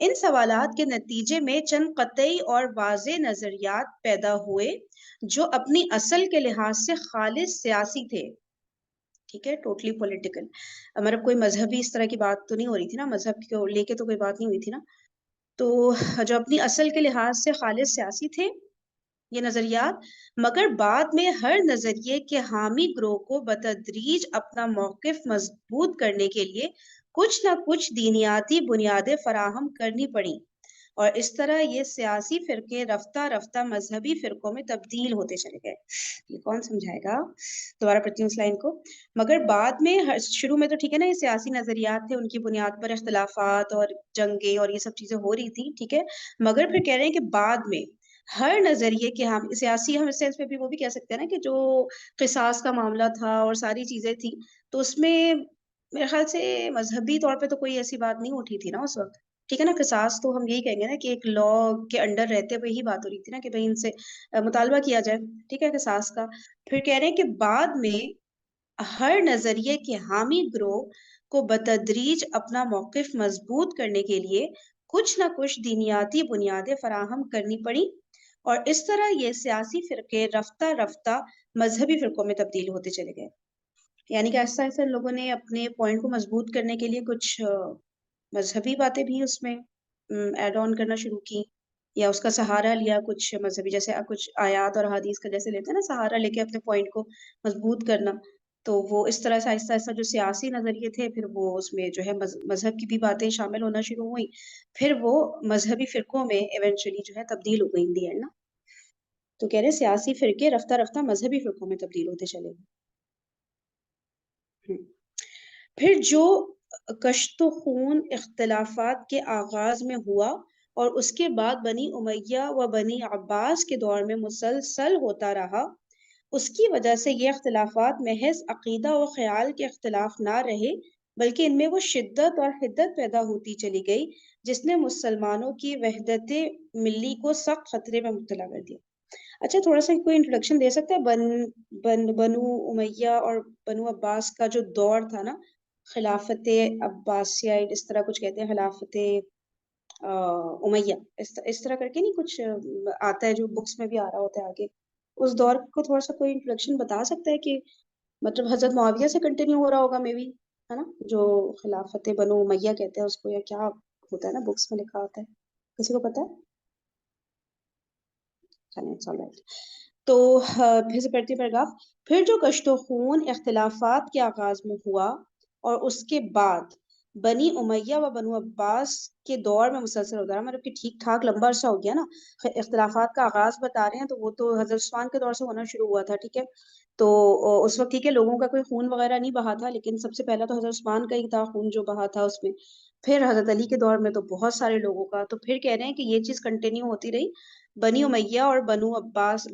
ان سوالات کے نتیجے میں چند قطعی اور واضح نظریات پیدا ہوئے جو اپنی اصل کے لحاظ سے خالص سیاسی تھے، ٹھیک ہے، ٹوٹلی پولیٹیکل. مطلب کوئی مذہبی اس طرح کی بات تو نہیں ہو رہی تھی نا، مذہب کو لے کے تو کوئی بات نہیں ہوئی تھی نا. تو جو اپنی اصل کے لحاظ سے خالص سیاسی تھے یہ نظریات، مگر بعد میں ہر نظریے کے حامی گروہ کو بتدریج اپنا موقف مضبوط کرنے کے لیے کچھ نہ کچھ دینیاتی بنیادیں فراہم کرنی پڑیں، اور اس طرح یہ سیاسی فرقے رفتہ رفتہ مذہبی فرقوں میں تبدیل ہوتے چلے گئے. یہ کون سمجھائے گا؟ دوبارہ پڑھتی ہوں اس لائن کو. مگر بعد میں شروع میں تو ٹھیک ہے نا، یہ سیاسی نظریات تھے، ان کی بنیاد پر اختلافات اور جنگیں اور یہ سب چیزیں ہو رہی تھی، ٹھیک ہے. مگر پھر کہہ رہے ہیں کہ بعد میں ہر نظریے کے ہم سیاسی، ہم اس سینس میں بھی وہ بھی کہہ سکتے ہیں نا کہ جو قصاص کا معاملہ تھا اور ساری چیزیں تھی، تو اس میں میرے خیال سے مذہبی طور پہ تو کوئی ایسی بات نہیں اٹھی تھی نا اس وقت، ٹھیک ہے نا. قصاص تو ہم یہی کہیں گے نا کہ ایک لا کے انڈر رہتے ہوئے ہی بات ہو رہی تھی نا کہ بھائی ان سے مطالبہ کیا جائے، ٹھیک ہے، قصاص کا. پھر کہہ رہے ہیں کہ بعد میں ہر نظریے کے حامی گروہ کو بتدریج اپنا موقف مضبوط کرنے کے لیے کچھ نہ کچھ دینیاتی بنیادیں فراہم کرنی پڑی، اور اس طرح یہ سیاسی فرقے رفتہ رفتہ مذہبی فرقوں میں تبدیل ہوتے چلے گئے. یعنی کہ آہستہ آہستہ لوگوں نے اپنے پوائنٹ کو مضبوط کرنے کے لیے کچھ مذہبی باتیں بھی اس میں ایڈ آن کرنا شروع کی، یا اس کا سہارا لیا کچھ مذہبی، جیسے کچھ آیات اور حدیث کا جیسے لیتے ہیں نا سہارا لے کے اپنے پوائنٹ کو مضبوط کرنا. تو وہ اس طرح سے آہستہ آہستہ جو سیاسی نظریے تھے پھر وہ اس میں جو ہے مذہب کی بھی باتیں شامل ہونا شروع ہوئی، پھر وہ مذہبی فرقوں میں ایونچولی جو ہے تبدیل ہو گئی ان دی اینڈ نا. تو کہہ رہے سیاسی فرقے رفتہ رفتہ مذہبی فرقوں میں تبدیل ہوتے چلے گئے. پھر جو کشت و خون اختلافات کے آغاز میں ہوا اور اس کے بعد بنی امیہ و بنی عباس کے دور میں مسلسل ہوتا رہا، اس کی وجہ سے یہ اختلافات محض عقیدہ و خیال کے اختلاف نہ رہے، بلکہ ان میں وہ شدت اور حدت پیدا ہوتی چلی گئی جس نے مسلمانوں کی وحدت ملی کو سخت خطرے میں مبتلا کر دیا. اچھا تھوڑا سا کوئی انٹروڈکشن دے سکتا ہے بنو امیہ اور بنو عباس کا جو دور تھا نا، خلافت عباسیہ اس طرح کچھ کہتے ہیں، خلافت امیہ اس طرح کر کے نہیں کچھ آتا ہے جو بکس میں بھی آ رہا ہوتا ہے آگے. اس دور کو تھوڑا سا کوئی انٹروڈکشن بتا سکتا ہے کہ مطلب حضرت معاویہ سے کنٹینیو ہو رہا ہوگا مے بی، ہے نا، جو خلافت بنو امیہ کہتے ہیں اس کو، یا کیا ہوتا ہے نا بکس میں لکھا ہوتا ہے، کسی کو پتا ہے؟ تو پھر سے پڑھتی پیراگراف. پھر جو کشت و خون اختلافات کے آغاز میں ہوا اور اس کے بعد بنی امیہ و بنو عباس کے دور میں مسلسل ہوتا رہا، مطلب کہ ٹھیک ٹھاک لمبا عرصہ ہو گیا نا. اختلافات کا آغاز بتا رہے ہیں تو وہ تو حضرت عثمان کے دور سے ہونا شروع ہوا تھا، ٹھیک ہے. تو اس وقت ٹھیک ہے لوگوں کا کوئی خون وغیرہ نہیں بہا تھا، لیکن سب سے پہلا تو حضرت عثمان کا ہی تھا خون جو بہا تھا اس میں. پھر حضرت علی کے دور میں تو بہت سارے لوگوں کا. تو پھر کہہ رہے ہیں کہ یہ چیز کنٹینیو ہوتی رہی بنی امیہ اور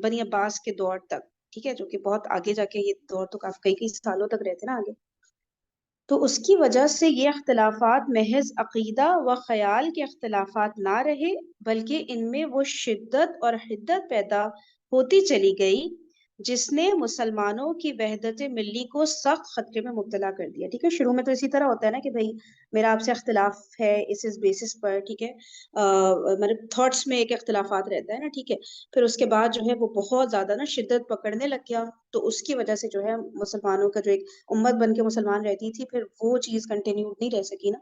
بنی عباس کے دور تک، ٹھیک ہے، جو کہ بہت آگے جا کے یہ دور تو کئی کئی سالوں تک رہتے نا آگے. تو اس کی وجہ سے یہ اختلافات محض عقیدہ و خیال کے اختلافات نہ رہے، بلکہ ان میں وہ شدت اور حدت پیدا ہوتی چلی گئی جس نے مسلمانوں کی وحدت ملی کو سخت خطرے میں مبتلا کر دیا. ٹھیک ہے، شروع میں تو اسی طرح ہوتا ہے نا کہ بھائی میرا آپ سے اختلاف ہے اس بیسس پر، ٹھیک ہے، مطلب تھاٹس میں ایک اختلافات رہتا ہے نا، ٹھیک ہے. پھر اس کے بعد جو ہے وہ بہت زیادہ نا شدت پکڑنے لگ گیا، تو اس کی وجہ سے جو ہے مسلمانوں کا جو ایک امت بن کے مسلمان رہتی تھی پھر وہ چیز کنٹینیو نہیں رہ سکی نا.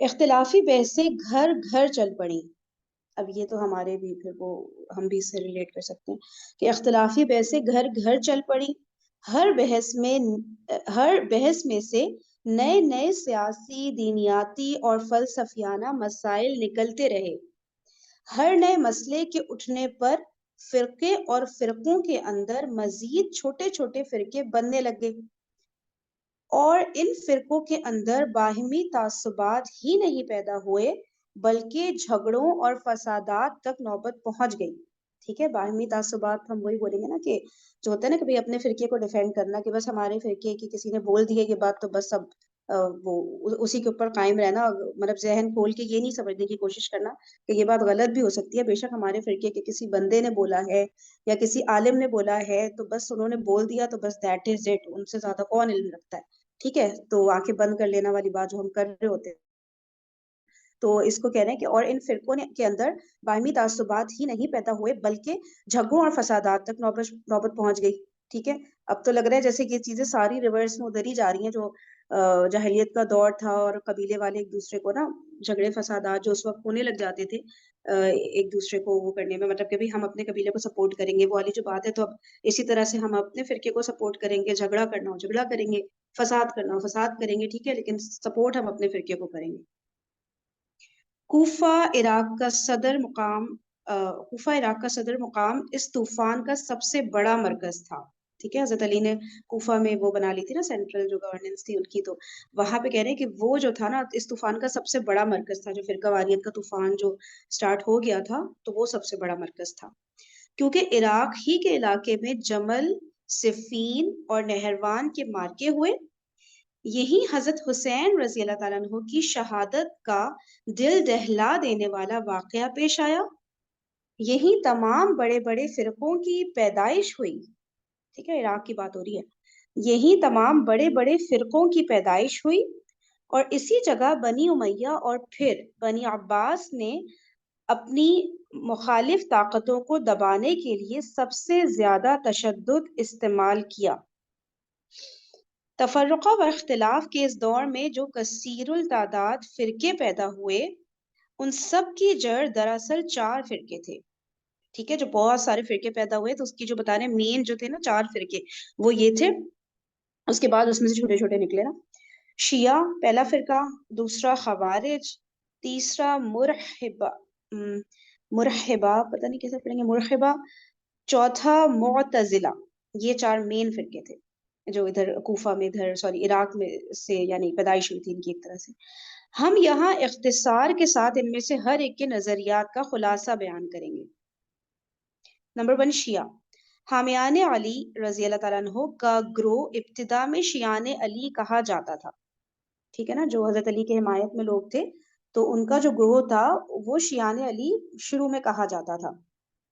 اختلافی بحثیں گھر گھر چل پڑی. اب یہ تو ہمارے بھی پھر وہ ہم بھی اس سے ریلیٹ کر سکتے ہیں کہ اختلافی بحثیں گھر گھر چل پڑی. ہر بحث میں سے نئے نئے سیاسی، دینیاتی اور فلسفیانہ مسائل نکلتے رہے. ہر نئے مسئلے کے اٹھنے پر فرقے اور فرقوں کے اندر مزید چھوٹے چھوٹے فرقے بننے لگے، اور ان فرقوں کے اندر باہمی تعصبات ہی نہیں پیدا ہوئے بلکہ جھگڑوں اور فسادات تک نوبت پہنچ گئی. ٹھیک ہے، باہمی تعصبات ہم وہی بولیں گے نا کہ جو ہوتا ہے نا کہ بھائی اپنے فرقے کو ڈیفینڈ کرنا، کہ بس ہمارے فرقے کی کسی نے بول دی ہے یہ بات تو بس اب وہ اسی کے اوپر قائم رہنا، مطلب ذہن کھول کے یہ نہیں سمجھنے کی کوشش کرنا کہ یہ بات غلط بھی ہو سکتی ہے. بے شک ہمارے فرقے کے کسی بندے نے بولا ہے یا کسی عالم نے بولا ہے تو بس انہوں نے بول دیا تو بس دیٹ از اٹ، ان سے زیادہ کون علم رکھتا ہے. ٹھیک ہے، تو آنکھیں بند کر لینا والی بات جو ہم کر رہے ہوتے ہیں تو اس کو کہہ رہے ہیں کہ اور ان فرقوں کے اندر باہمی تعصبات ہی نہیں پیدا ہوئے بلکہ جھگڑوں اور فسادات تک نوبت پہنچ گئی. ٹھیک ہے، اب تو لگ رہا ہے جیسے کہ یہ چیزیں ساری ریورس میں ادھر ہی جا رہی ہیں جو جاہلیت کا دور تھا اور قبیلے والے ایک دوسرے کو نا جھگڑے فسادات جو اس وقت ہونے لگ جاتے تھے ایک دوسرے کو وہ کرنے میں، مطلب کہ بھی ہم اپنے قبیلے کو سپورٹ کریں گے وہ والی جو بات ہے، تو اب اسی طرح سے ہم اپنے فرقے کو سپورٹ کریں گے، جھگڑا کرنا ہو جھگڑا کریں گے، فساد کرنا ہو فساد کریں گے. ٹھیک ہے، لیکن سپورٹ ہم اپنے فرقے کو کریں گے. کوفہ عراق کا صدر مقام کوفہ عراق کا صدر مقام اس طوفان کا سب سے بڑا مرکز تھا. ٹھیک ہے، حضرت علی نے کوفہ میں وہ بنا لی تھی نا سینٹرل جو گورننس تھی ان کی، تو وہاں پہ کہہ رہے ہیں کہ وہ جو تھا نا اس طوفان کا سب سے بڑا مرکز تھا. جو فرقہ واریت کا طوفان جو سٹارٹ ہو گیا تھا تو وہ سب سے بڑا مرکز تھا، کیونکہ عراق ہی کے علاقے میں جمل، صفین اور نہروان کے مارکے ہوئے. یہی حضرت حسین رضی اللہ تعالیٰ عنہ کی شہادت کا دل دہلا دینے والا واقعہ پیش آیا. یہی تمام بڑے بڑے فرقوں کی پیدائش ہوئی. ٹھیک ہے، عراق کی بات ہو رہی ہے. یہی تمام بڑے بڑے فرقوں کی پیدائش ہوئی اور اسی جگہ بنی امیہ اور پھر بنی عباس نے اپنی مخالف طاقتوں کو دبانے کے لیے سب سے زیادہ تشدد استعمال کیا. تفرقہ و اختلاف کے اس دور میں جو کثیر التعداد فرقے پیدا ہوئے ان سب کی جڑ دراصل 4 فرقے تھے. ٹھیک ہے، جو بہت سارے فرقے پیدا ہوئے تو اس کی جو بتا رہے ہیں مین جو تھے نا 4 فرقے وہ یہ تھے. اس کے بعد اس میں سے چھوٹے چھوٹے نکلے نا. شیعہ پہلا فرقہ، دوسرا خوارج، تیسرا مرحبہ پتہ نہیں کیسے پڑھیں گے مرحبہ، چوتھا معتزلہ. یہ 4 مین فرقے تھے جو ادھر کوفہ میں ادھر سوری عراق میں سے یعنی پیدائش ہوئی تھی ان کی ایک طرح سے. ہم یہاں اختصار کے ساتھ ان میں سے ہر ایک کے نظریات کا خلاصہ بیان کریں گے. نمبر 1 شیعہ. حامیان علی رضی اللہ تعالیٰ عنہ کا گروہ ابتدا میں شیعان علی کہا جاتا تھا. ٹھیک ہے نا، جو حضرت علی کے حمایت میں لوگ تھے تو ان کا جو گروہ تھا وہ شیعان علی شروع میں کہا جاتا تھا.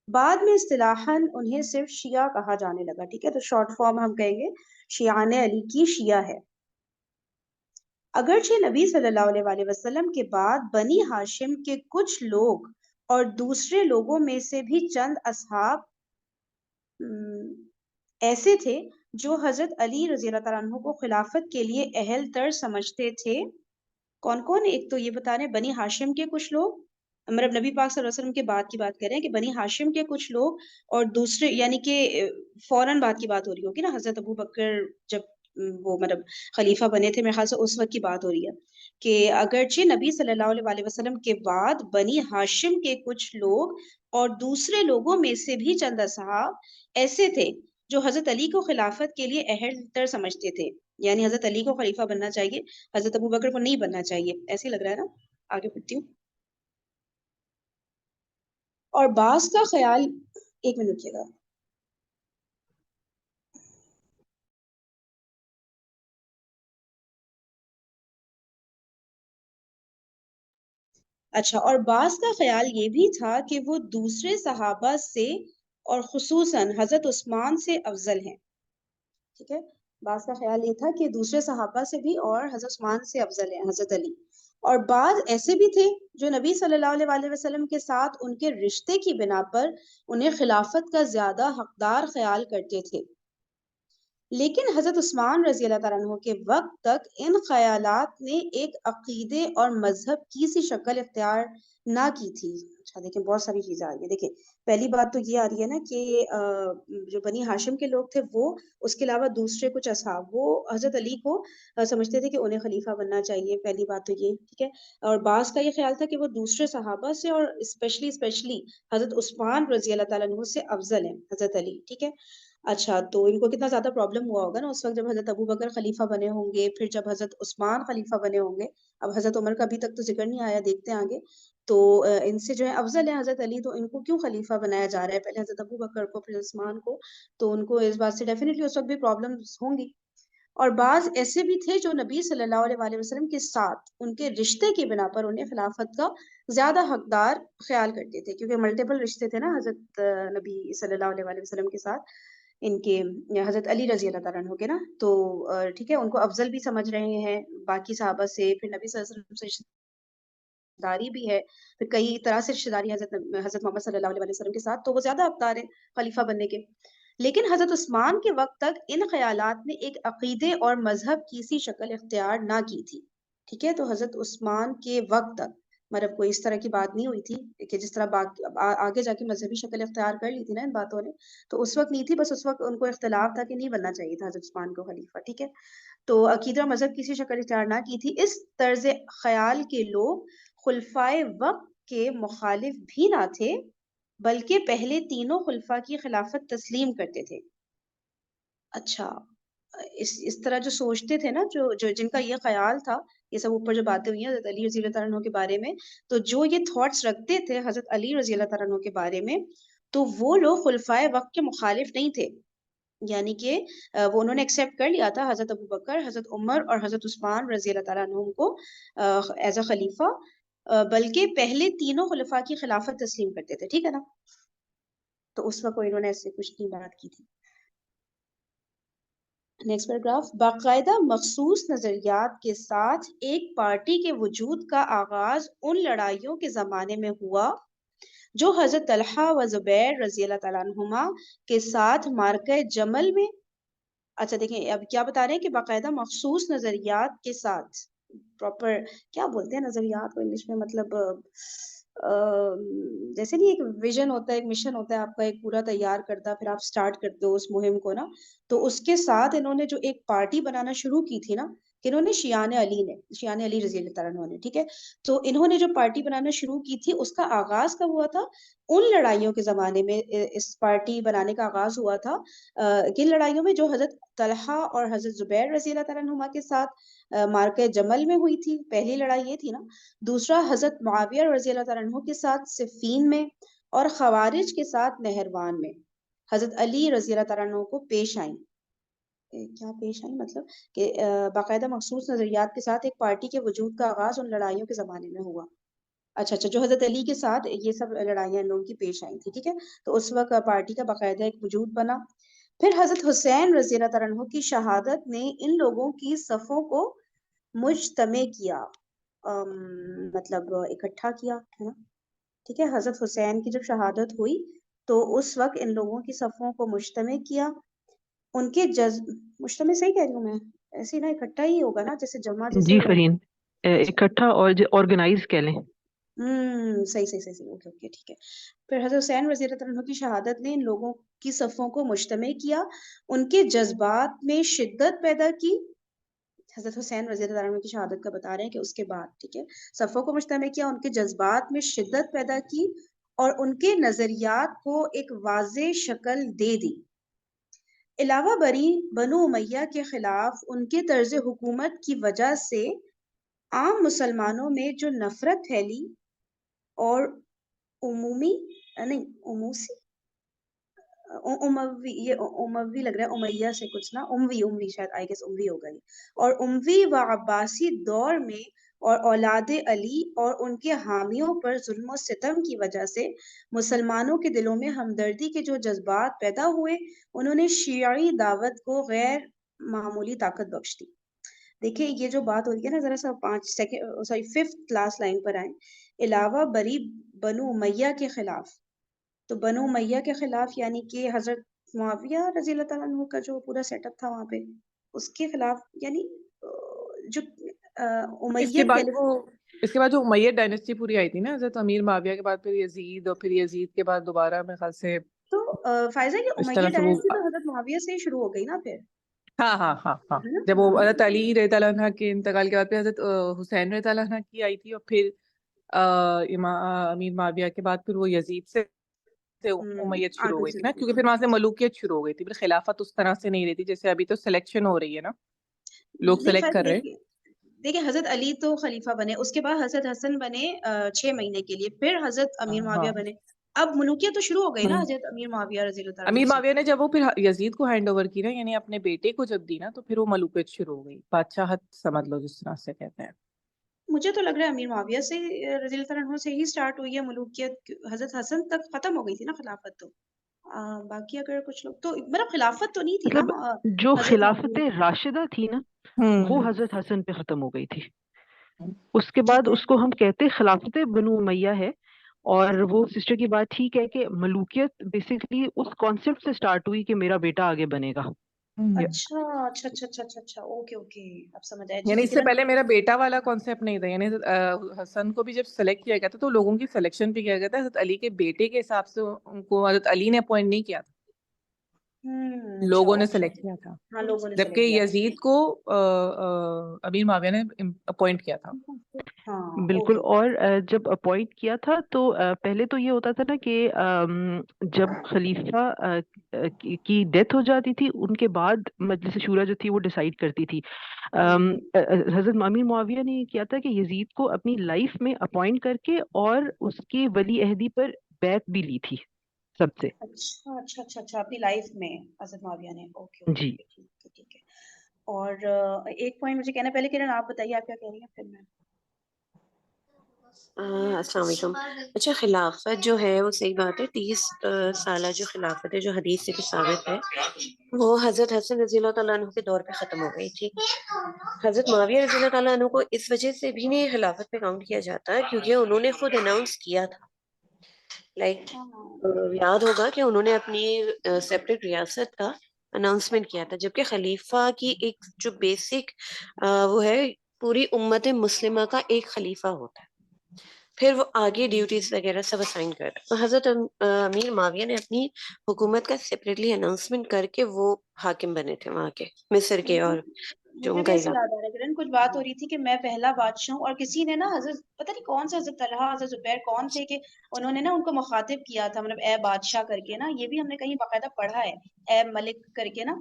بعد میں اصطلاحاً انہیں صرف شیعہ کہا جانے لگا. ٹھیک ہے، تو شارٹ فارم ہم کہیں گے شیعان علی کی شیعہ ہے. اگرچہ نبی صلی اللہ علیہ وآلہ وسلم کے بعد بنی ہاشم کے کچھ لوگ اور دوسرے لوگوں میں سے بھی چند اصحاب ایسے تھے جو حضرت علی رضی اللہ تعالیٰ عنہ کو خلافت کے لیے اہل تر سمجھتے تھے. کون کون؟ ایک تو یہ بتا رہے ہیں بنی ہاشم کے کچھ لوگ، مطلب نبی پاک صلی اللہ علیہ وسلم کے بعد کی بات کر رہے ہیں کہ بنی ہاشم کے کچھ لوگ اور دوسرے یعنی کہ فوراً بعد کی بات ہو رہی ہوگی نا، حضرت ابو بکر جب وہ مطلب خلیفہ بنے تھے میرے خیال سے اس وقت کی بات ہو رہی ہے کہ اگرچہ نبی صلی اللہ علیہ وآلہ وسلم کے بعد بنی ہاشم کے کچھ لوگ اور دوسرے لوگوں میں سے بھی چند اصحاب ایسے تھے جو حضرت علی کو خلافت کے لیے اہل تر سمجھتے تھے. یعنی حضرت علی کو خلیفہ بننا چاہیے، حضرت ابو بکر کو نہیں بننا چاہیے، ایسے لگ رہا ہے نا. آگے پڑھتی ہوں. اور بعض کا خیال ایک منٹ رکیے گا. اچھا، اور بعض کا خیال یہ بھی تھا کہ وہ دوسرے صحابہ سے اور خصوصاً حضرت عثمان سے افضل ہیں. ٹھیک ہے، بعض کا خیال یہ تھا کہ دوسرے صحابہ سے بھی اور حضرت عثمان سے افضل ہیں حضرت علی. اور بعض ایسے بھی تھے جو نبی صلی اللہ علیہ وآلہ وسلم کے ساتھ ان کے رشتے کی بنا پر انہیں خلافت کا زیادہ حقدار خیال کرتے تھے. لیکن حضرت عثمان رضی اللہ تعالیٰ عنہ کے وقت تک ان خیالات نے ایک عقیدے اور مذہب کی سی شکل اختیار نہ کی تھی. اچھا دیکھیں بہت ساری چیزیں آ رہی ہیں. دیکھیں پہلی بات تو یہ آ رہی ہے نا کہ جو بنی ہاشم کے لوگ تھے وہ اس کے علاوہ دوسرے کچھ اصحاب وہ حضرت علی کو سمجھتے تھے کہ انہیں خلیفہ بننا چاہیے. پہلی بات تو یہ ٹھیک ہے. اور بعض کا یہ خیال تھا کہ وہ دوسرے صحابہ سے اور اسپیشلی حضرت عثمان رضی اللہ تعالیٰ عنہ سے افضل ہیں حضرت علی. ٹھیک ہے. اچھا تو ان کو کتنا زیادہ پرابلم ہوا ہوگا نا اس وقت جب حضرت ابو بکر خلیفہ بنے ہوں گے، پھر جب حضرت عثمان خلیفہ بنے ہوں گے. اب حضرت عمر کا ابھی تک تو ذکر نہیں آیا، دیکھتے ہیں آگے. تو ان سے جو ہے افضل ہے حضرت علی، تو ان کو کیوں خلیفہ بنایا جا رہا ہے، پہلے حضرت ابو بکر کو پھر عثمان کو. تو ان کو اس بات سے ڈیفینیٹلی اس وقت بھی پرابلمز ہوں گی. اور بعض ایسے بھی تھے جو نبی صلی اللہ علیہ وآلہ وسلم کے ساتھ ان کے رشتے کی بنا پر انہیں خلافت کا زیادہ حقدار خیال کرتے تھے، کیونکہ ملٹیپل رشتے تھے نا حضرت نبی صلی اللہ علیہ وآلہ وسلم کے ساتھ ان کے حضرت علی رضی اللہ تعالیٰ عنہ کے نا. تو ٹھیک ہے ان کو افضل بھی سمجھ رہے ہیں باقی صحابہ سے، پھر نبی صلی اللہ علیہ وسلم سے داری بھی ہے، پھر کئی طرح سے رشتہ داری حضرت محمد صلی اللہ علیہ وسلم کے ساتھ، تو وہ زیادہ حقدار ہیں خلیفہ بننے کے. لیکن حضرت عثمان کے وقت تک ان خیالات نے ایک عقیدے اور مذہب کی سی شکل اختیار نہ کی تھی. ٹھیک ہے، تو حضرت عثمان کے وقت تک مطلب کوئی اس طرح کی بات نہیں ہوئی تھی کہ جس طرح آگے جا کے مذہبی شکل اختیار کر لی تھی نا ان باتوں نے، تو اس وقت نہیں تھی. بس اس وقت ان کو اختلاف تھا کہ نہیں بننا چاہیے تھا حضرت عثمان کو خلیفہ. ٹھیک ہے، تو عقیدہ مذہب کسی شکل اختیار نہ کی تھی. اس طرز خیال کے لوگ خلفائے وقت کے مخالف بھی نہ تھے، بلکہ پہلے تینوں خلفاء کی خلافت تسلیم کرتے تھے. اچھا، اس طرح جو سوچتے تھے نا، جو جن کا یہ خیال تھا، یہ سب اوپر جو باتیں ہوئی ہیں حضرت علی رضی اللہ تعالیٰ عنہ کے بارے میں، تو جو یہ تھاٹس رکھتے تھے حضرت علی رضی اللہ تعالیٰ عنہ کے بارے میں، تو وہ لوگ خلفائے وقت کے مخالف نہیں تھے. یعنی کہ وہ انہوں نے ایکسیپٹ کر لیا تھا حضرت ابو بکر، حضرت عمر اور حضرت عثمان رضی اللہ تعالیٰ عنہ کو ایز اے خلیفہ، بلکہ پہلے تینوں خلفاء کی خلافت تسلیم کرتے تھے. ٹھیک ہے نا، تو اس وقت انہوں نے ایسے کچھ نہیں بات کی تھی. Next paragraph. باقاعدہ مخصوص نظریات کے ساتھ ایک پارٹی کے وجود کا آغاز ان لڑائیوں کے زمانے میں ہوا جو حضرت طلحہ و زبیر رضی اللہ تعالیٰ عنہما کے ساتھ مارکہ جمل میں. اچھا دیکھیں اب کیا بتا رہے ہیں کہ باقاعدہ مخصوص نظریات کے ساتھ، پراپر کیا بولتے ہیں نظریات کو انگلش میں، مطلب جیسے نہیں ایک ویژن ہوتا ہے، ایک مشن ہوتا ہے آپ کا ایک پورا تیار کرتا، پھر آپ سٹارٹ کرتے ہو اس مہم کو نا، تو اس کے ساتھ انہوں نے جو ایک پارٹی بنانا شروع کی تھی نا، کہ انہوں نے شیعان علی رضی اللہ تعالیٰ عنہ نے. ٹھیک ہے، تو انہوں نے جو پارٹی بنانا شروع کی تھی اس کا آغاز کب ہوا تھا؟ ان لڑائیوں کے زمانے میں اس پارٹی بنانے کا آغاز ہوا تھا. کن لڑائیوں میں؟ جو حضرت طلحہ اور حضرت زبیر رضی اللہ تعالیٰ عنہما کے ساتھ مارکہ جمل میں ہوئی تھی، پہلی لڑائی یہ تھی نا. دوسرا حضرت معاویہ رضی اللہ تعالیٰ عنہ کے ساتھ صفین میں، اور خوارج کے ساتھ نہروان میں حضرت علی رضی اللہ تعالیٰ عنہ کو پیش آئیں. کیا پیش آئیں؟ مطلب کہ باقاعدہ مخصوص نظریات کے ساتھ ایک پارٹی کے وجود کا آغاز ان لڑائیوں کے زمانے میں ہوا. اچھا، جو حضرت علی کے ساتھ یہ سب لڑائیاں ان لوگوں کی پیش آئی تھی. ٹھیک ہے، تو اس وقت پارٹی کا باقاعدہ ایک وجود بنا. پھر حضرت حسین رضی اللہ تعالیٰ عنہ کی شہادت نے ان لوگوں کی صفوں کو مجتمع کیا، مطلب اکٹھا کیا ہے نا. ٹھیک ہے، حضرت حسین کی جب شہادت ہوئی تو اس وقت ان لوگوں کی صفوں کو مجتمع کیا. ان کے مجتمع صحیح کہہ رہی ہوں میں؟ ایسے نا اکٹھا ہی ہوگا نا، جیسے جمع جیسے جی ہوگا. فرین، اکٹھا اور آرگنائز کہہ لیں. صحیح اوکے ٹھیک ہے. پھر حضرت حسین رضی اللہ عنہ کی شہادت نے ان لوگوں کی صفوں کو مجتمع کیا، ان کے جذبات میں شدت پیدا کی. حضرت حسین رضی اللہ عنہ کی شہادت کا بتا رہے ہیں کہ اس کے بعد ٹھیک ہے صفوں کو مجتمع کیا، ان کے جذبات میں شدت پیدا کی اور ان کے نظریات کو ایک واضح شکل دے دی. علاوہ بری بنو امیہ کے خلاف ان کے طرز حکومت کی وجہ سے عام مسلمانوں میں جو نفرت پھیلی اور اموی لگ رہا ہے، امیہ سے کچھ نا، اموی شاید آئی گیس اموی ہوگا یہ، اور اموی و عباسی دور میں اور اولاد علی اور ان کے حامیوں پر ظلم و ستم کی وجہ سے مسلمانوں کے دلوں میں ہمدردی کے جو جذبات پیدا ہوئے، انہوں نے شیعی دعوت کو غیر معمولی طاقت بخش دی. دیکھیں یہ جو بات ہو رہی ہے نا، ذرا سا 5th لاسٹ لائن پر آئیں. علاوہ بری بنو امیہ کے خلاف، تو بنو امیہ کے خلاف یعنی کہ حضرت معاویہ رضی اللہ تعالیٰ عنہ کا جو پورا سیٹ اپ تھا وہاں پہ، اس کے خلاف، یعنی جو اس کے بعد جو امیہ ڈائنیسٹی پوری آئی تھی نا حضرت امیر معاویہ کے بعد، پھر یزید، اور پھر یزید کے بعد دوبارہ میرے خیال سے تو فائزہ یہ امویہ ڈائنیسٹی تو حضرت معاویہ سے ہی شروع ہو گئی نا پھر. ہاں جب وہ حضرت علی رضی اللہ عنہ کے انتقال کے بعد پھر حضرت حسین رضی اللہ عنہ کی آئی تھی، اور پھر امیر معاویہ کے بعد پھر وہ یزید سے امیت شروع ہو گئی تھی نا، کیونکہ پھر وہاں سے ملوکیت شروع ہو گئی تھی. پھر خلافت اس طرح سے نہیں رہتی جیسے ابھی تو سلیکشن ہو رہی ہے نا، لوگ سلیکٹ کر رہے ہیں. دیکھیں حضرت علی تو خلیفہ بنے، اس کے بعد حضرت حسن بنے 6 مہینے کے لیے، پھر حضرت امیر معاویہ بنے. اب ملوکیت تو شروع ہو گئی نا حضرت امیر معاویہ رضی اللہ تعالیٰ عنہ. امیر معاویہ نے جب وہ پھر یزید کو ہینڈ اوور کی نا، یعنی اپنے بیٹے کو جب دی نا، تو پھر وہ ملوکیت شروع ہو گئی، بادشاہت سمجھ لو جس طرح سے کہتے ہیں. مجھے تو لگ رہا ہے امیر معاویہ سے رضی اللہ عنہ سے ہی سٹارٹ ہوئی ہے ملوکیت، حضرت حسن تک ختم ہو گئی تھی نا خلافت. تو باقی اگر کچھ لوگ تو مطلب خلافت تو نہیں تھی نا، مطلب جو خلافت راشدہ تھی نا وہ حضرت حسن پہ ختم ہو گئی تھی. اس کے بعد اس کو ہم کہتے خلافت بنو امیہ ہے. اور وہ سسٹر کی بات ٹھیک ہے کہ ملوکیت بیسیکلی اس کانسیپٹ سے سٹارٹ ہوئی کہ میرا بیٹا آگے بنے گا. اچھا اچھا اچھا اچھا اچھا اچھا اوکے اوکے اب سمجھ آیا. یعنی اس سے پہلے میرا بیٹا والا کانسیپٹ نہیں تھا. یعنی حسن کو بھی جب سلیکٹ کیا گیا تھا تو لوگوں کی سلیکشن بھی کیا گیا تھا. حضرت علی کے بیٹے کے حساب سے ان کو حضرت علی نے اپوائنٹ نہیں کیا تھا, لوگوں نے سلیکٹ کیا تھا. ہاں لوگوں نے جبکہ یزید کو امیر معاویہ نے اپوائنٹ کیا تھا. بالکل. اور جب اپوائنٹ کیا تھا تو پہلے تو یہ ہوتا تھا نا کہ جب خلیفہ کی ڈیتھ ہو جاتی تھی ان کے بعد مجلس شورا جو تھی وہ ڈیسائیڈ کرتی تھی. حضرت امیر معاویہ نے یہ کیا تھا کہ یزید کو اپنی لائف میں اپوائنٹ کر کے اور اس کی ولی عہدی پر بیعت بھی لی تھی سب سے. اچھا اچھا اچھا اچھا اپنی لائف میں حضرت معاویہ نے. اوکے جی ٹھیک ہے. اور ایک پوائنٹ مجھے کہنا پہلے کرن آپ بتائیے آپ کیا کہہ رہی ہیں پھر میں. السلام علیکم. اچھا خلافت جو ہے وہ صحیح بات ہے 30 سالہ جو خلافت ہے جو حدیث سے بھی ثابت ہے وہ حضرت حسن رضی اللہ تعالیٰ عنہ کے دور پہ ختم ہو گئی تھی. حضرت معاویہ رضی اللہ تعالیٰ عنہ کو اس وجہ سے بھی نہیں خلافت پہ کاؤنٹ کیا جاتا کیونکہ انہوں نے خود اناؤنس کیا تھا. لائک یاد ہوگا کہ انہوں نے اپنی سیپریٹ ریاست کا اناؤنسمنٹ کیا تھا, جبکہ خلیفہ کی ایک جو بیسک وہ ہے پوری امت مسلمہ کا ایک خلیفہ ہوتا ہے, پھر وہ آگے ڈیوٹیز وغیرہ سب اسائن کر. تو حضرت امیر معاویہ نے اپنی حکومت کا سیپریٹلی اناؤنسمنٹ کر کے وہ حاکم بنے تھے وہاں کے مصر کے, اور جو مجھے ان بھی کا ایسے علاقہ. یاد آ رہا ہے کرن کچھ بات ہو رہی تھی کہ میں پہلا بادشاہ ہوں, اور کسی نے نا حضرت پتہ نہیں کون سا حضرت طلحہ حضرت زبیر کون تھے کہ انہوں نے نا ان کو مخاطب کیا تھا, مطلب اے بادشاہ کر کے نا. یہ بھی ہم نے کہیں باقاعدہ پڑھا ہے اے ملک کر کے نا.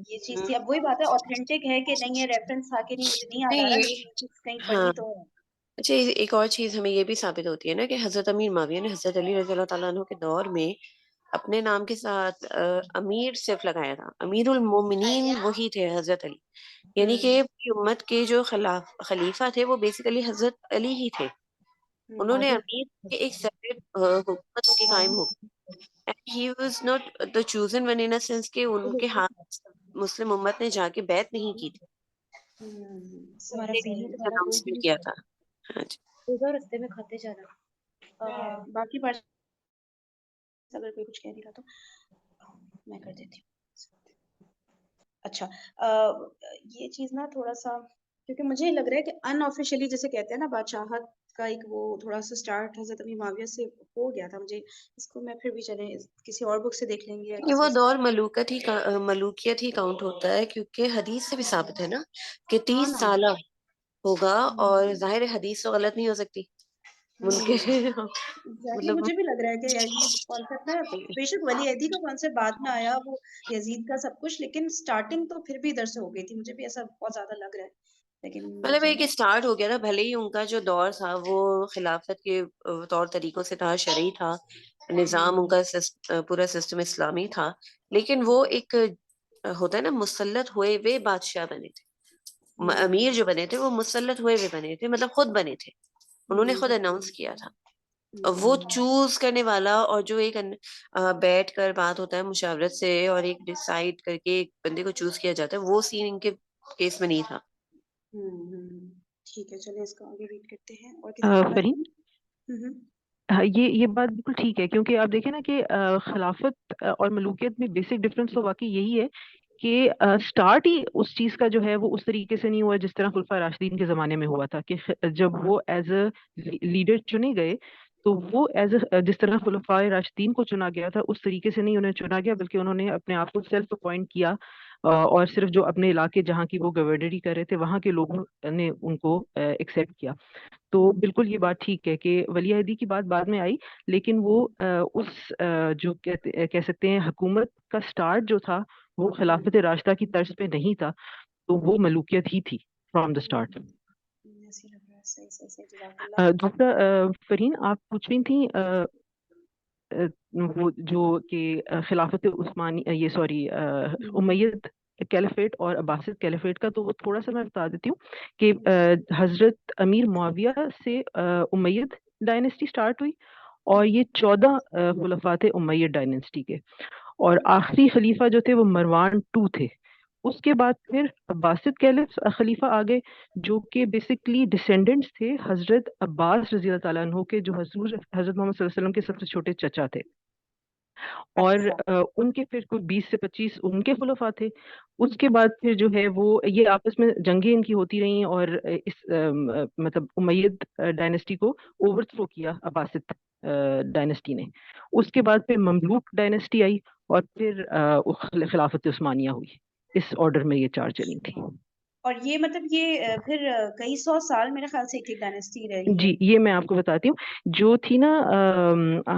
یہ چیز تھی. اب وہی بات ہے اوتھینٹک ہے کہ نہیں, یہ ریفرنس تھا کہ نہیں مجھے نہیں یاد آ رہا, لیکن یہ چیز کہیں ہاں پڑھی تو ہے. اچھا ایک اور چیز ہمیں یہ بھی ثابت ہوتی ہے نا کہ حضرت امیر معاویہ نے حضرت علی رضی اللہ تعالیٰ عنہ کے دور میں اپنے نام کے ساتھ امیر صرف لگایا تھا. امیر المومنین وہی تھے حضرت علی, یعنی کہ امت کے جو خلیفہ تھے وہ بیسیکلی حضرت علی ہی تھے. انہوں نے امیر کے ایک سیپریٹ حکومت کی قائم ہو گئی. He was not the chosen one in a sense کہ ان کے ہاتھ مسلم امت نے جا کے بیعت نہیں کی تھی, اناؤنسمنٹ کیا تھا. ہاں جی رستے میں کھاتے جانا. باقی بات اگر کوئی کچھ کہہ نہیں رہا تو میں کر دیتی ہوں. اچھا یہ چیز نا تھوڑا سا, کیونکہ مجھے لگ رہا ہے کہ ان آفیشیلی جیسے کہتے ہیں نا بادشاہت کا ایک وہ تھوڑا سا سٹارٹ حضرت امیر معاویہ سے ہو گیا تھا. مجھے اس کو میں پھر بھی چلیں کسی اور بک سے دیکھ لیں گے. یہ وہ دور ملوکیت ہی کاؤنٹ ہوتا ہے کیونکہ حدیث سے بھی ثابت ہے نا کہ 30 سالہ ہوگا, اور ظاہر حدیث تو غلط نہیں ہو سکتی. مطلب مجھے بھی لگ رہا ہے کہ یہ کانسیپٹ نا بے شک ولی عہدی کا کانسیپٹ بعد میں آیا, وہ یزید کا سب کچھ, لیکن سٹارٹنگ تو پھر بھی ادھر سے ہو گئی تھی. مجھے بھی ایسا بہت زیادہ لگ رہا ہے, لیکن مطلب ایک اسٹارٹ ہو گیا تھا. بھلے ہی ان کا جو دور تھا وہ خلافت کے طور طریقوں سے تھا, شرعی تھا, نظام ان کا پورا سسٹم اسلامی تھا, لیکن وہ ایک ہوتا ہے نا مسلط ہوئے ہوئے بادشاہ بنے تھے. امیر جو بنے تھے وہ مسلط ہوئے ہوئے بنے تھے, مطلب خود بنے تھے, انہوں نے خود اناؤنس کیا تھا. وہ چوز کرنے والا اور جو ایک بیٹھ کر بات ہوتا ہے مشاورت سے اور ایک ڈیسائیڈ کر کے ایک بندے کو چوز کیا جاتا ہے, وہ سین ان کے کیس میں نہیں تھا. ٹھیک ہے چلیں اس کو آگے ریڈ کرتے ہیں. اور کسی فرین یہ بات بالکل ٹھیک ہے, کیونکہ آپ دیکھیں نا کہ خلافت اور ملوکیت میں بیسک ڈفرنس تو واقعی یہی ہے کہ سٹارٹ ہی اس چیز کا جو ہے وہ اس طریقے سے نہیں ہوا جس طرح خلفاء راشدین کے زمانے میں ہوا تھا, کہ جب وہ ایز اے لیڈر چنے گئے تو وہ جس طرح خلفاء راشدین کو چنا گیا تھا اس طریقے سے نہیں انہیں چنا گیا, بلکہ انہوں نے اپنے آپ کو سیلف اپوائنٹ کیا, اور صرف جو اپنے علاقے جہاں کی وہ گورنری کر رہے تھے وہاں کے لوگوں نے ان کو ایکسیپٹ کیا. تو بالکل یہ بات ٹھیک ہے کہ ولی عہدی کی بات بعد میں آئی, لیکن وہ اس جو کہہ سکتے ہیں حکومت کا سٹارٹ جو تھا وہ خلافت راشدہ کی طرز پہ نہیں تھا, تو وہ ملوکیت ہی تھی فرام دا اسٹارٹ. دوسرا فرین آپ پوچھ رہی تھیں وہ جو کہ خلافت عثمانی یہ سوری امید کیلیفیٹ اور عباسد کیلیفیٹ کا, تو وہ تھوڑا سا میں بتا دیتی ہوں کہ حضرت امیر معاویہ سے امید ڈائنیسٹی سٹارٹ ہوئی, اور یہ 14 خلفاء تھے امید ڈائنیسٹی کے, اور آخری خلیفہ جو تھے وہ مروان 2 تھے. اس کے بعد پھر عباسد خلیفہ آ گئے جو کہ بیسکلی ڈسینڈنٹس تھے حضرت عباس رضی اللہ تعالیٰ عنہ کے، جو حضرت محمد صلی اللہ علیہ وسلم کے سب سے چھوٹے چچا تھے، اور ان کے پھر کوئی 20 سے 25 ان کے خلفاء تھے۔ اس کے بعد پھر جو ہے وہ یہ آپس میں جنگیں ان کی ہوتی رہیں، اور اس مطلب امید ڈائنسٹی کو اوور تھرو کیا عباسد ڈائنسٹی نے۔ اس کے بعد پھر مملوک ڈائنسٹی آئی، اور پھر خلافت عثمانیہ ہوئی۔ اس آرڈر میں یہ 4 چلی تھی۔ اور یہ مطلب یہ پھر کئی سو سال میرے خیال سے ایک ڈائنسٹی رہی ہے۔ جی یہ میں آپ کو بتاتی ہوں، جو تھی نا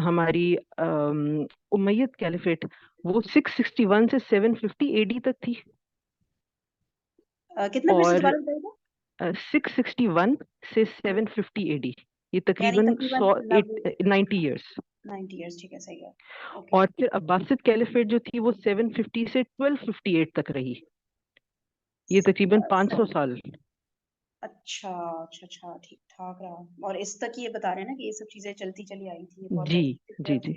ہماری امید کیلیفیٹ، وہ 661 سے 750 اے ڈی تک تھی۔ کتنا پھر سے اور دوبارہ بتائیے گا؟ 661 سے 750 اے ڈی، یہ یعنی تقریباً تقریباً 90 ایئرس۔ 90 ایئرس، ٹھیک ہے، صحیح ہے۔ اوکے۔ اور پھر عباسد کیلیفیٹ جو تھی وہ 750 سے 1258 تک رہی، یہ تقریباً 500 سال۔ اچھا اچھا اچھا، ٹھیک ٹھاک رہا۔ اور اس تک یہ بتا رہے ہیں نا کہ یہ سب چیزیں چلتی چلی آئی تھی، یہ بہت جی جی جی۔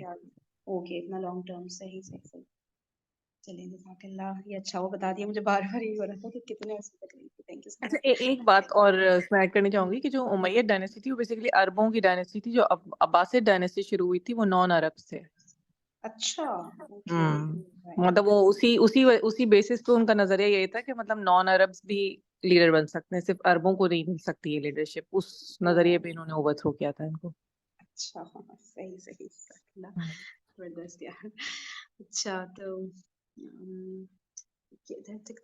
اوکے، اتنا لانگ ٹرم، صحیح صحیح صحیح۔ چلیے جزاک اللہ، یہ اچھا وہ بتا دیا، مجھے بار بار یہی ہو رہا تھا کہ کتنے عرصے تک رہی تھی۔ تھینک یو سو اچھا مچ۔ ایک بات اور اس میں ایڈ کرنی چاہوں گی کہ جو امید ڈائنیسٹی تھی وہ بیسیکلی عربوں کی ڈائنیسٹی تھی، جو عباسد ڈائنیسٹی شروع ہوئی تھی وہ نان عرب سے۔ اچھا اوکے، مطلب وہ اسی بیسس پہ ان کا نظریہ یہی تھا کہ مطلب نان عربس بھی لیڈر بن سکتے ہیں، صرف عربوں کو نہیں مل سکتی یہ لیڈرشپ۔ اس نظریے پہ انہوں نے اوور تھرو کیا تھا ان کو۔ اچھا صحیح صحیح، زبردست یار۔ اچھا تو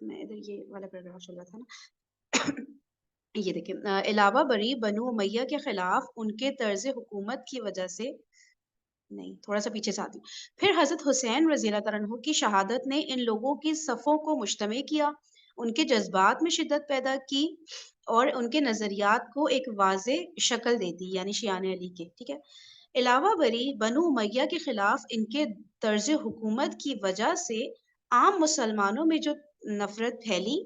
میں ادھر یہ والا پیراگراف چل رہا تھا نا، یہ دیکھیں، علاوہ بری بنو امیہ کے خلاف ان کے طرز حکومت کی وجہ سے، نہیں تھوڑا سا پیچھے سے آتی ہوں، پھر حضرت حسین رضی اللہ تعالیٰ عنہ کی شہادت نے ان لوگوں کی صفوں کو مجتمع کیا، ان کے جذبات میں شدت پیدا کی اور ان کے نظریات کو ایک واضح شکل دے دی، یعنی شیعان علی کے، ٹھیک ہے۔ علاوہ بری بنو امیہ کے خلاف ان کے طرز حکومت کی وجہ سے عام مسلمانوں میں جو نفرت پھیلی،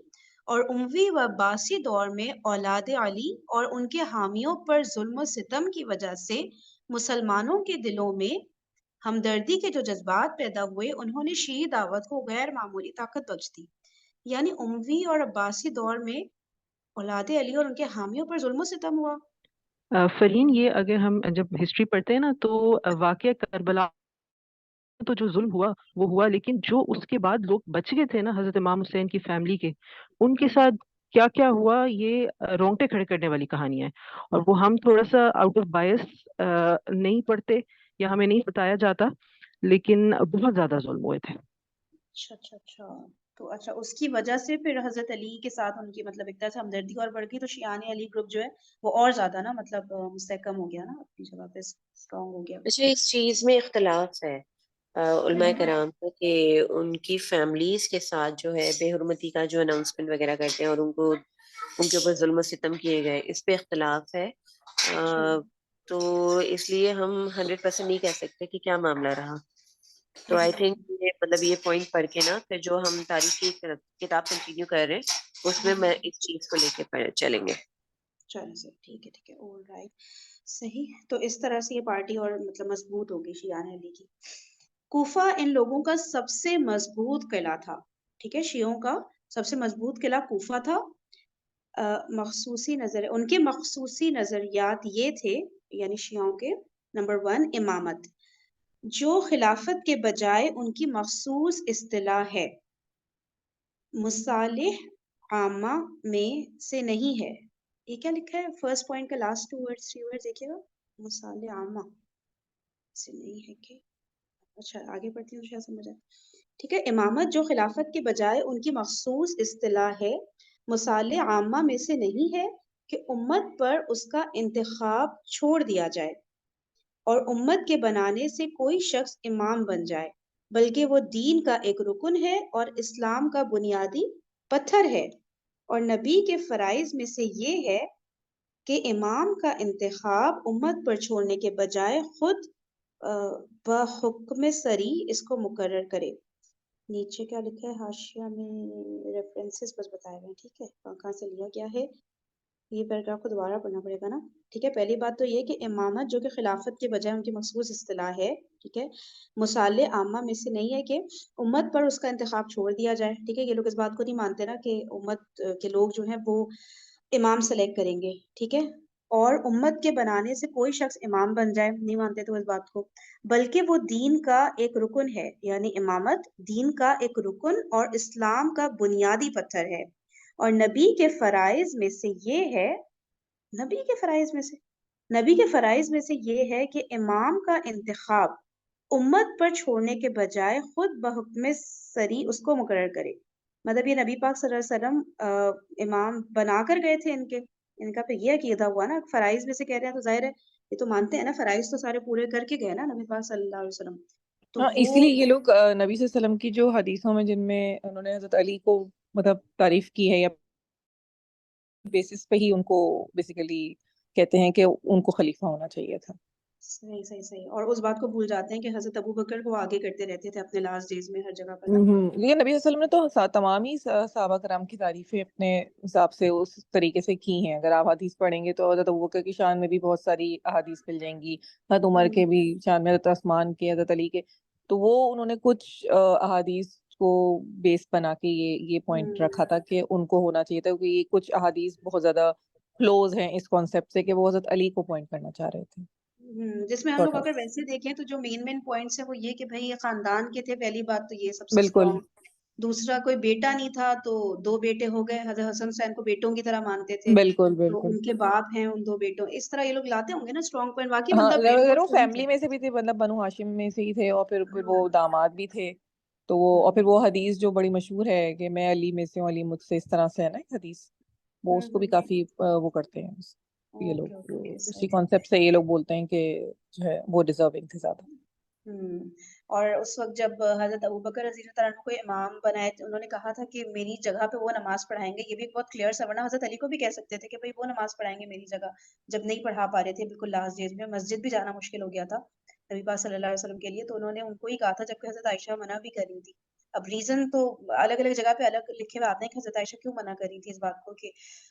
اور اموی و عباسی دور میں اولاد علی اور ان کے حامیوں پر ظلم و ستم کی وجہ سے مسلمانوں کے دلوں میں ہمدردی کے جو جذبات پیدا ہوئے، انہوں نے شیعی دعوت کو غیر معمولی طاقت بخش دی۔ یعنی اموی اور عباسی دور میں اولاد علی اور ان کے حامیوں پر ظلم و ستم ہوا۔ فرین، یہ اگر ہم جب ہسٹری پڑھتے ہیں نا تو واقعہ کربلا تو جو ظلم ہوا وہ ہوا، لیکن جو اس کے بعد لوگ بچ گئے تھے نا حضرت امام حسین کی فیملی کے، ان کے ساتھ کیا کیا ہوا، یہ رونگٹے کھڑے کرنے والی کہانی ہے۔ اور وہ ہم تھوڑا سا آؤٹ آف بائس نہیں پڑھتے یا ہمیں نہیں بتایا جاتا، لیکن بہت زیادہ ظلم ہوئے تھے۔ اچھا اچھا اچھا، تو اچھا اس کی وجہ سے پھر حضرت علی کے ساتھ ان کی مطلب ایک طرح سے ہمدردی اور بڑھ گئی، تو شیعان علی گروپ جو ہے وہ اور زیادہ نا مطلب مستحکم ہو گیا نا، اپنی جگہ پہ اسٹرانگ ہو گیا۔ اچھا اس چیز میں اختلاف ہے علماء کرام کا کہ ان کی فیملیز کے ساتھ جو ہے بے حرمتی کا جو اناؤنسمنٹ وغیرہ کرتے ہیں اور ان کے اوپر ظلم و ستم کیے گئے، اس پہ اختلاف ہے۔ تو اس لیے ہم 100% نہیں کہہ سکتے کہ کیا معاملہ رہا۔ تو آئی تھنک مطلب یہ پوائنٹ پڑھ کے نا پھر جو ہم تاریخ کی کتاب کنٹینیو کر رہے ہیں اس میں اس چیز کو لے کے چلیں گے۔ چلیں سر، ٹھیک ہے ٹھیک ہے، آل رائٹ، صحیح۔ تو اس طرح سے یہ پارٹی اور مطلب مضبوط ہوگی شیعان علی کی۔ کوفہ ان لوگوں کا سب سے مضبوط قلعہ تھا، ٹھیک ہے، شیعوں کا سب سے مضبوط قلعہ کوفہ تھا۔ ان کے مخصوصی نظریات یہ تھے، یعنی شیعوں کے، نمبر 1 امامت، جو خلافت کے بجائے ان کی مخصوص اصطلاح ہے، مصالح عامہ میں سے نہیں ہے۔ یہ کیا لکھا ہے فرسٹ پوائنٹ کا لاسٹ 2 ورڈز 3 ورڈز دیکھیے گا، مصالح عامہ سے نہیں ہے کہ، اچھا آگے پڑھتی ہوں شاید سمجھ آئے، ٹھیک ہے۔ امامت جو خلافت کے بجائے ان کی مخصوص اصطلاح ہے، مصالح عامہ میں سے نہیں ہے کہ امت پر اس کا انتخاب چھوڑ دیا جائے اور امت کے بنانے سے کوئی شخص امام بن جائے، بلکہ وہ دین کا ایک رکن ہے اور اسلام کا بنیادی پتھر ہے، اور نبی کے فرائض میں سے یہ ہے کہ امام کا انتخاب امت پر چھوڑنے کے بجائے خود بحکم سری اس کو مقرر کرے۔ نیچے کیا لکھا ہے حاشیہ میں، ریفرنسز بس بتائے ہوئے ہیں، ٹھیک ہے، کہاں سے لیا گیا ہے، یہ پیراگراف کو دوبارہ پڑھنا پڑے گا نا. ٹھیک ہے. پہلی بات تو یہ کہ امامت جو کہ خلافت کے بجائے ان کی مخصوص اصطلاح ہے. ٹھیک ہے. مصالح عامہ میں سے نہیں ہے کہ امت پر اس کا انتخاب چھوڑ دیا جائے. ٹھیک ہے. یہ لوگ اس بات کو نہیں مانتے نا کہ امت کے لوگ جو ہیں وہ امام سلیکٹ کریں گے. ٹھیک ہے. اور امت کے بنانے سے کوئی شخص امام بن جائے، نہیں مانتے تو اس بات کو، بلکہ وہ دین کا ایک رکن ہے. یعنی امامت دین کا ایک رکن اور اسلام کا بنیادی پتھر ہے. اور نبی کے فرائض میں سے یہ ہے، نبی کے فرائض میں سے نبی کے فرائض میں سے یہ ہے کہ امام کا انتخاب امت پر چھوڑنے کے بجائے خود بحکم سری اس کو مقرر کرے. مطلب یہ نبی پاک صلی اللہ علیہ وسلم امام بنا کر گئے تھے. ان کا پھر یہ عقیدہ ہوا نا، فرائض میں سے کہہ رہے ہیں تو ظاہر ہے یہ تو مانتے ہیں نا، فرائض تو سارے پورے کر کے گئے نا نبی پاک صلی اللہ علیہ وسلم. تو ہاں، اس وہ لیے یہ لوگ نبی صلی اللہ علیہ وسلم کی جو حدیثوں میں جن میں انہوں نے حضرت علی کو مطلب تعریف کی ہے، یا بیسس پہ ہی ان کو بیسیکلی کہتے ہیں کہ ان کو خلیفہ ہونا چاہیے تھا. صحیح صحیح صحیح. اور اس بات کو بھول جاتے ہیں کہ حضرت ابو بکر کو آگے کرتے رہتے تھے اپنے لاسٹ ڈیز میں ہر جگہ پر نا. یہ نبی صلی اللہ علیہ وسلم نے تو تمام ہی صحابہ کرام کی تعریفیں اپنے حساب سے اس طریقے سے کی ہیں. اگر آپ حدیث پڑھیں گے تو حضرت ابوبکر کی شان میں بھی بہت ساری احادیث مل جائیں گی، حضرت عمر کے بھی شان میں، حضرت عثمان کے، حضرت علی کے. تو وہ انہوں نے کچھ احادیث کو بیس بنا کے یہ پوائنٹ رکھا تھا کہ ان کو ہونا چاہیے تھا، کیونکہ یہ کچھ احادیث بہت زیادہ کلوز ہیں اس کانسیپٹ سے کہ وہ حضرت علی کو پوائنٹ کرنا چاہ رہے تھے. جس میں ہم لوگ اگر ویسے دیکھیں تو جو مین پوائنٹس ہیں وہ یہ کہ بھائی یہ خاندان کے تھے، پہلی بات تو یہ سب سے بالکل اسٹرانگ. دوسرا کوئی بیٹا نہیں تھا تو 2 بیٹے ہو گئے. حضرت حسن حسین کو بیٹوں کی طرح مانتے تھے، بالکل تو بالکل. ان کے باپ ہیں ان 2 بیٹوں. اس طرح یہ لوگ لاتے ہوں گے نا اسٹرانگ پوائنٹ. واقعی ہاں، بندہ بریو اور وہ اسٹرانگ فیملی تھا. میں سے بھی تھے، مطلب بنو ہاشم میں سے ہی تھے، اور پھر وہ ہاں. داماد بھی تھے. تو وہ اور پھر وہ حدیث جو بڑی مشہور ہے کہ میں علی میں سے ہوں، علی مجھ سے، اس طرح سے ہے نا ایک حدیث، وہ اس کو بھی کافی وہ کرتے ہیں یہ اوکے لوگ. اوکے اسی صحیح. کانسیپٹ سے یہ لوگ بولتے ہیں کہ جو ہے وہ ڈیزرونگ تھے زیادہ. اور اس وقت جب حضرت ابوبکر رضی اللہ عنہ کو امام بنائے تھے، انہوں نے کہا تھا کہ میری جگہ پہ وہ نماز پڑھائیں گے. یہ بھی بہت کلیئر سا، ورنہ حضرت علی کو بھی کہہ سکتے تھے کہ بھائی وہ نماز پڑھائیں گے میری جگہ، جب نہیں پڑھا پا رہے تھے بالکل لاسٹ ڈیز میں، مسجد بھی جانا مشکل ہو گیا تھا نبی پاک صلی اللہ علیہ وسلم کے لیے. تو انہوں نے ان کو ہی کہا تھا، جبکہ حضرت عائشہ منع بھی کر رہی تھی. اب ریزن تو الگ الگ جگہ پہ الگ لکھے ہوئے آتے ہیں کہ حضرت عائشہ کیوں منع کر رہی تھی اس بات کو کہ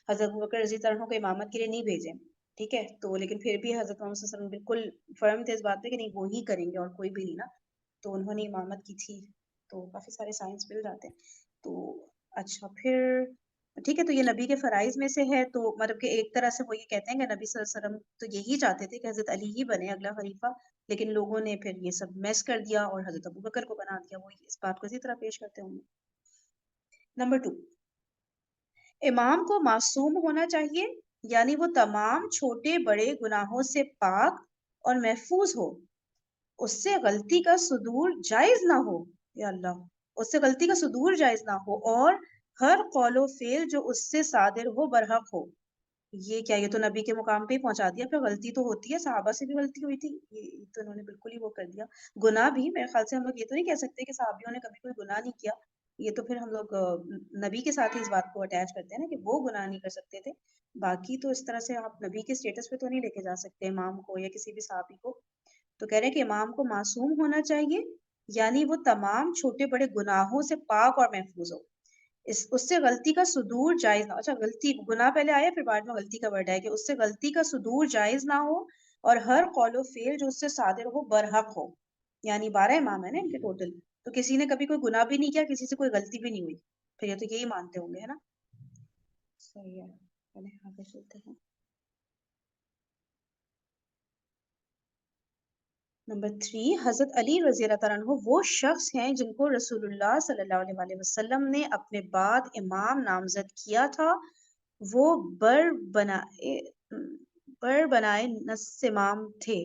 حضرت ابوبکر رضی اللہ عنہ کو امامت کے لیے نہیں بھیجیں. ٹھیک ہے. تو لیکن پھر بھی حضرت محمد صلی اللہ علیہ وسلم بالکل فرم تھے اس بات پہ کہ نہیں، وہ ہی کریں گے اور کوئی بھی نہیں نا. تو انہوں نے امامت کی تھی. تو کافی سارے سائنس مل جاتے ہیں. تو اچھا پھر ٹھیک ہے. تو یہ نبی کے فرائض میں سے ہے. تو مطلب کہ ایک طرح سے وہ یہ کہتے ہیں کہ نبی صلی اللہ علیہ وسلم تو یہی چاہتے تھے کہ حضرت علی ہی بنے اگلا خلیفہ، لیکن لوگوں نے پھر یہ سب میس کر دیا اور حضرت ابوبکر کو بنا دیا. وہ اس بات کو اسی طرح پیش کرتے ہوں گے. نمبر 2، امام کو معصوم ہونا چاہیے، یعنی وہ تمام چھوٹے بڑے گناہوں سے پاک اور محفوظ ہو. اس سے غلطی کا صدور جائز نہ ہو، یا اللہ، اس سے غلطی کا صدور جائز نہ ہو، اور ہر قول و فعل جو اس سے صادر ہو برحق ہو. یہ کیا، یہ تو نبی کے مقام پہ ہی پہنچا دیا. پھر غلطی تو ہوتی ہے، صحابہ سے بھی غلطی ہوئی تھی، یہ تو انہوں نے بالکل ہی وہ کر دیا. گناہ بھی میرے خیال سے ہم لوگ یہ تو نہیں کہہ سکتے کہ صحابیوں نے کبھی کوئی گناہ نہیں کیا. یہ تو پھر ہم لوگ نبی کے ساتھ ہی اس بات کو اٹیچ کرتے ہیں نا کہ وہ گناہ نہیں کر سکتے تھے. باقی تو اس طرح سے آپ نبی کے اسٹیٹس پہ تو نہیں لے کے جا سکتے امام کو یا کسی بھی صحابی کو. تو کہہ رہے ہیں کہ امام کو معصوم ہونا چاہیے، یعنی وہ تمام چھوٹے بڑے گناہوں سے پاک اور محفوظ ہو. اس سے غلطی کا صدور جائز نہ ہو. اچھا، غلطی گناہ پہلے آیا پھر بعد میں غلطی کا ورڈ ہے کہ اس سے غلطی کا صدور جائز نہ ہو، اور ہر قول و فعل جو اس سے صادر ہو برحق ہو. یعنی 12 امام ہیں نا ان کے ٹوٹل، تو کسی نے کبھی کوئی گناہ بھی نہیں کیا، کسی سے کوئی غلطی بھی نہیں ہوئی. پھر یہ تو یہی مانتے ہوں گے، ہے نا. صحیح ہے. چلیں آگے چلتے ہیں. نمبر 3، حضرت علی رضی اللہ تعالیٰ عنہ وہ شخص ہیں جن کو رسول اللہ صلی اللہ علیہ وسلم نے اپنے بعد امام نامزد کیا تھا. وہ بر بنائے نص امام تھے.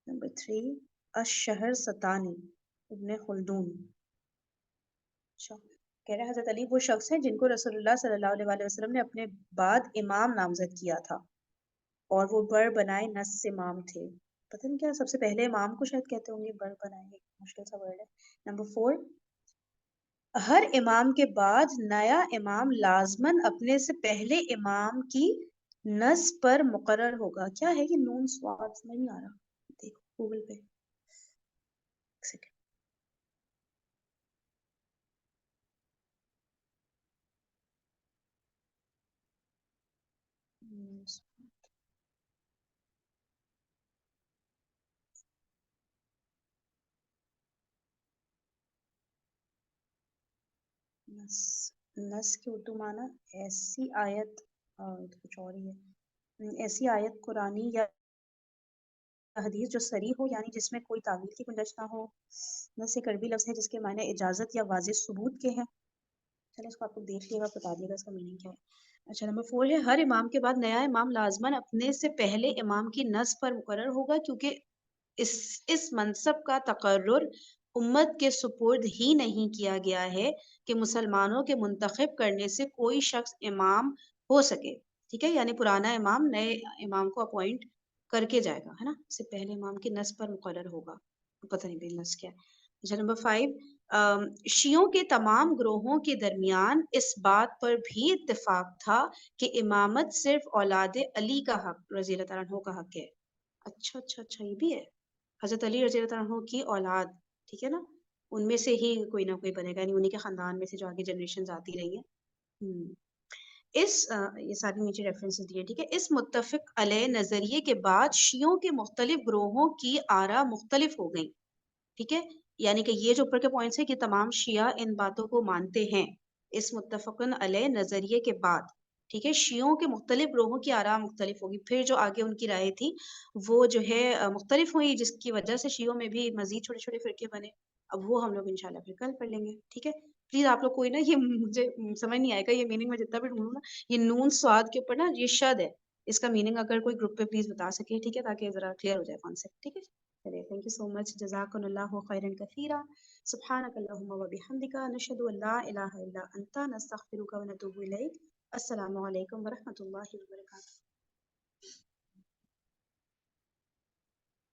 نمبر 3، الشہر ستانی ابن خلدون. اچھا، کہہ رہے ہیں حضرت علی وہ شخص ہیں جن کو رسول اللہ صلی اللہ علیہ وسلم نے اپنے بعد امام نامزد کیا تھا، اور وہ بر بنائے نص امام تھے. پتہ نہیں کیا سب سے پہلے امام کو شاید کہتے ہوں گے بر بنائے، مشکل سا ورڈ ہے. نمبر 4، ہر امام کے بعد نیا امام لازماً اپنے سے پہلے امام کی نص پر مقرر ہوگا. کیا ہے یہ نون سواد سمجھ نہیں آ رہا، دیکھو گوگل پہ ایک سیکنڈ. نس نس کی اردو معنی ایسی آیت کچھ اور ہی ہے، ایسی آیت قرآنی یا حدیث جو صریح ہو یعنی جس میں کوئی تعویل کی گنجائش نہ ہو. نس ایک عربی لفظ ہے جس کے معنی اجازت یا واضح ثبوت کے ہیں. چلے اس کو آپ لوگ دیکھ لیے گا، بتا دیے گا اس کا میننگ کیا ہے. اچھا نمبر 4 ہے ہر امام کے بعد نیا امام لازماً اپنے سے پہلے امام کی نس پر مقرر ہوگا کیونکہ اس منصب کا تقرر امت کے سپرد ہی نہیں کیا گیا ہے کہ مسلمانوں کے منتخب کرنے سے کوئی شخص امام ہو سکے. ٹھیک ہے، یعنی پرانا امام نئے امام کو اپوائنٹ کر کے جائے گا، ہے نا، اس سے پہلے امام کی نس پر مقرر ہوگا. پتہ نہیں بھائی نس کیا ہے. اچھا نمبر 5 شیعوں کے تمام گروہوں کے درمیان اس بات پر بھی اتفاق تھا کہ امامت صرف اولاد علی کا حق رضی اللہ تعالیٰ عنہ کا حق ہے. اچھا یہ بھی ہے، حضرت علی رضی اللہ تعالیٰ عنہ کی اولاد، ٹھیک ہے نا، ان میں سے ہی کوئی نہ کوئی بنے گا، یعنی انہی کے خاندان میں سے جو آگے جنریشنز آتی رہی ہیں. یہ ساری نیچے ریفرنسز دیے. ٹھیک ہے، اس متفق علیہ نظریے کے بعد شیعوں کے مختلف گروہوں کی آرا مختلف ہو گئی. ٹھیک ہے، یعنی کہ یہ جو اوپر کے پوائنٹس ہیں کہ تمام شیعہ ان باتوں کو مانتے ہیں اس متفقن علیہ نظریے کے بعد. ٹھیک ہے، شیعوں کے مختلف گروہوں کی آرا مختلف ہوگی، پھر جو آگے ان کی رائے تھی وہ جو ہے مختلف ہوئی، جس کی وجہ سے شیعوں میں بھی مزید چھوٹے چھوٹے فرقے بنے. اب وہ ہم لوگ انشاءاللہ پھر کل پڑھ لیں گے. ٹھیک ہے، پلیز آپ لوگ کوئی نا یہ مجھے سمجھ نہیں آئے گا یہ میننگ میں جتنا بھی ڈھونڈوں نا، یہ نون سواد کے اوپر نا یہ شد ہے، اس کا میننگ اگر کوئی گروپ پہ پلیز بتا سکے. ٹھیک ہے، تاکہ ذرا کلیئر ہو جائے کانسیپٹ. ٹھیک ہے، چلیے تھینک یو سو مچ، جزاکم اللہ خیرا کثیرا، سبحانک اللہم و بحمدک، نشہد ان لا الہ الا انت، نستغفرک و نتوب الیک. السلام علیکم ورحمۃ اللہ وبرکاتہ.